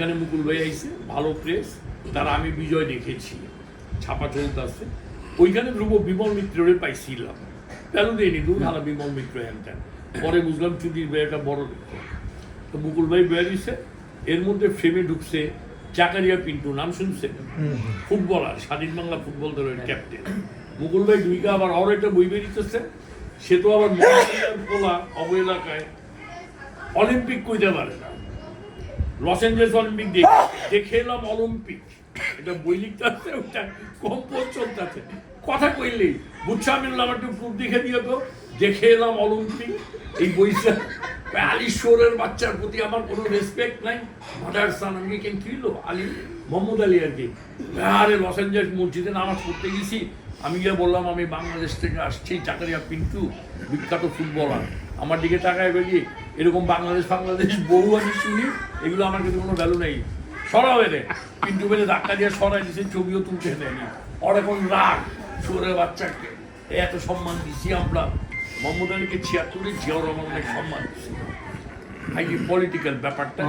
এখানে মুকুল ভাই আইছে, ভালো প্রেস, তার আমি বিজয় দেখেছি, ছাপা চলতে আছে। ওইখানে ধ্রুব বিমল মিত্রের পাইছিলাম, কেন দেয়নি দু ভালো বিমল মিত্র হ্যান। পরে বুঝলাম চুটির ভাই একটা বড় দেখো, তো মুকুল ভাই বের দিছে। এর মধ্যে ফ্রেমে ঢুকছে জাকারিয়া পিন্টু, নাম শুনছেন? ফুটবলার, স্বাধীন বাংলা ফুটবল দলের ক্যাপ্টেন। মুকুল ভাই দুইটা আবার আর একটা বই বেরিয়েছে, সে তো আবার পোলা অবহেলাকায় অলিম্পিক কইতে পারে না, লস অ্যাঞ্জেলেস অলিম্পিক দেখে এলাম অলিম্পিক, এটা বই লিখতে আছে, ওটা কম্পোজ চলতে আছে। কথা কইলেই বুঝছো, আমি আমার একটু প্রুফ দেখে দিও তো, দেখে এলাম অলিম্পিক। এই বইটা আলী শোরের বাচ্চার প্রতি আমার কোনো রেসপেক্ট নাই। মাদার সান আমি কেন ছিল আলী মোহাম্মদ আলী আর কি। আরে লস অ্যাঞ্জেলেস মসজিদে নামাজ পড়তে গেছি, আমি গিয়ে বললাম আমি বাংলাদেশ থেকে আসছি, জাকারিয়া পিন্টু বিখ্যাত ফুটবলার। আমার দিকে তাকায় বেরিয়ে এরকম বাংলাদেশ বহু আমি শুনি, এগুলো আমার কিন্তু কোনো ভ্যালু নেই, সরা বেড়ে পিন্টু বেড়ে ধাক্কা দিয়ে সরাই দিয়েছে, ছবিও তুলতে দেয়নি। ওর এখন রাগ, শোরের বাচ্চাকে এত সম্মান দিচ্ছি আমরা। মোহাম্মদ আলীকে 76-এ জিয়াউর রহমানের সম্মান দিচ্ছি। এই পলিটিক্যাল ব্যাপারটা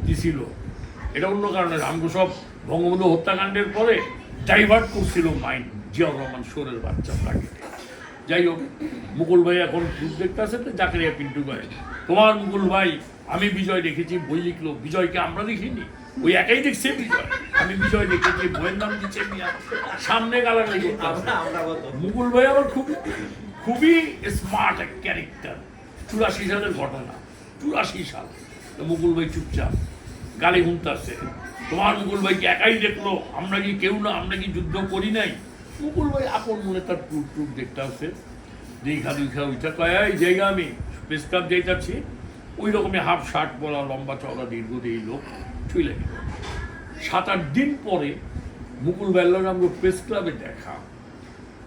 দিছিল, এটা অন্য কারণে। আমগো সব বঙ্গবন্ধু হত্যাকাণ্ডের পরে ডাইভার্ট করছিল মাইন্ড, জিয়াউর রহমান শোরের বাচ্চা তাকে। যাই হোক, মুকুল ভাই এখন গ্রুপ দেখতে আছে তো, জাকারিয়া পিন্টু ভাই, তোমার মুকুল ভাই আমি বিজয় দেখেছি, বই লিখলো। বিজয়কে আমরা দেখিনি, ওই একাই দেখছে বিজয়, আমি বিজয় দেখেছি, বইয়ের নাম দিচ্ছে সামনে গালাগালি। মুকুল ভাই আবার খুবই স্মার্ট এক ক্যারেক্টার। 84 সালের ঘটনা, 84 সাল। মুকুল ভাই চুপচাপ গালি শুনতেছে, তোমার মুকুল ভাইকে একাই দেখলো, আমরা কি কেউ না, আমরা কি যুদ্ধ করি নাই? মুকুল ভাই আপন মনে তার টুক দেখতে আছে, দেখা ওইটা কয় এই জায়গা আমি প্রেস ক্লাব যাইতাছি, ওই রকমই হাফ শার্ট পরা, লম্বা চওড়া দীর্ঘদেহী লোক চলে গেল। 7-8 দিন পরে মুকুল ভাইয়ের আমগো প্রেস ক্লাবে দেখা,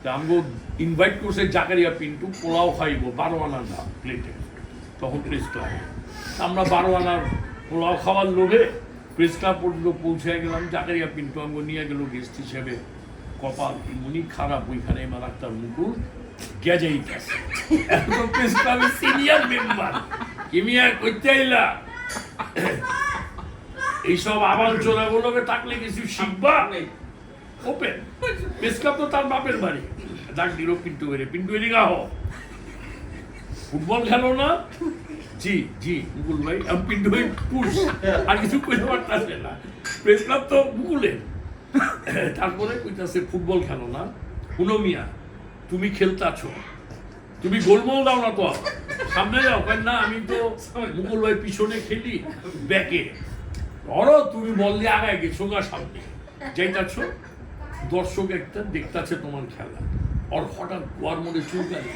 তা আমগো ইনভাইট করছে জাকারিয়া পিন্টু, পোলাও খাইব 12 আনার না প্লেটে, তখন প্রেস ক্লাবে। আমরা 12 আনার পোলাও খাওয়ার লোভে প্রেস ক্লাব পর্যন্ত পৌঁছে গেলাম। জাকারিয়া পিন্টু আমগো নিয়ে গেল গেস্ট হিসেবে। কপাল এমনি খারাপ, ওইখানে আমার একটা মুকুল গেজেই গেছে, একদম প্রেস ক্লাবের সিনিয়র মেম্বার। কিমিয়া করতে আইলা এইসব আবাঞ্চনাগুলোকে থাকলে কিছু শিখবা। ওপেন প্রেস ক্লাব তো তার বাপের বাড়ি, ডাক দিল পিন্টু বেড়ে, পিন্টু এদিকে আহ, ফুটবল খেলো না? জি জি মুকুল ভাই, আমি পিন্টু ভাই পুষ, আর কিছু কইতে পারতেছে না, প্রেস ক্লাব তো মুকুলের। তারপরে কইতাছে ফুটবল খেলো না? শুনো মিয়া, তুমি খেলতাছো, তুমি গোলমল দাও না তো, সামনে যাও। না আমি তো মুকুল ভাই পিছনে খেলি, ব্যাকে। ধরো তুমি বল দিয়ে আগায় গেছো গা, সামনে যাইতাছো, দর্শক একটা দেখতাছে তোমার খেলা, ওর হঠাৎ গোয়ার মধ্যে চুলকানি,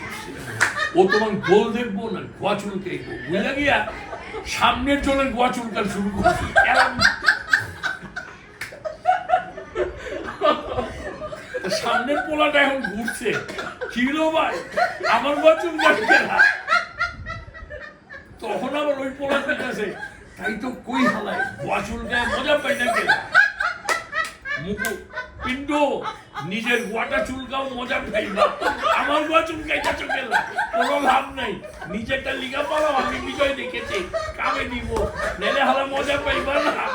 ও তোমার গোল দেখবো না গোয়া চুলকাইবো, বুঝলা গিয়া সামনের জনের গোয়া চুলকান শুরু করছি। সামনের পোলাটা এখন ঘুরছে, কি হলো ভাই আমার গোয়া চুলকানি খেলা। তখন আবার ওই পোলা কাছে, তাই তো কই হালায় গোয়া চুলকায় মজা পাই না খেলা। মুকু পিন্টু নিজের গোয়াটা চুলকাও, মজা পাইবা, আমার গোয়া চুলকাইটা চোখেলা, কোনো লাভ নাই। নিজেরটা লিগা পালাও, আমি বিজয় দেখেছি, কামে দিব, নেলে হালা মজা পাইবা না।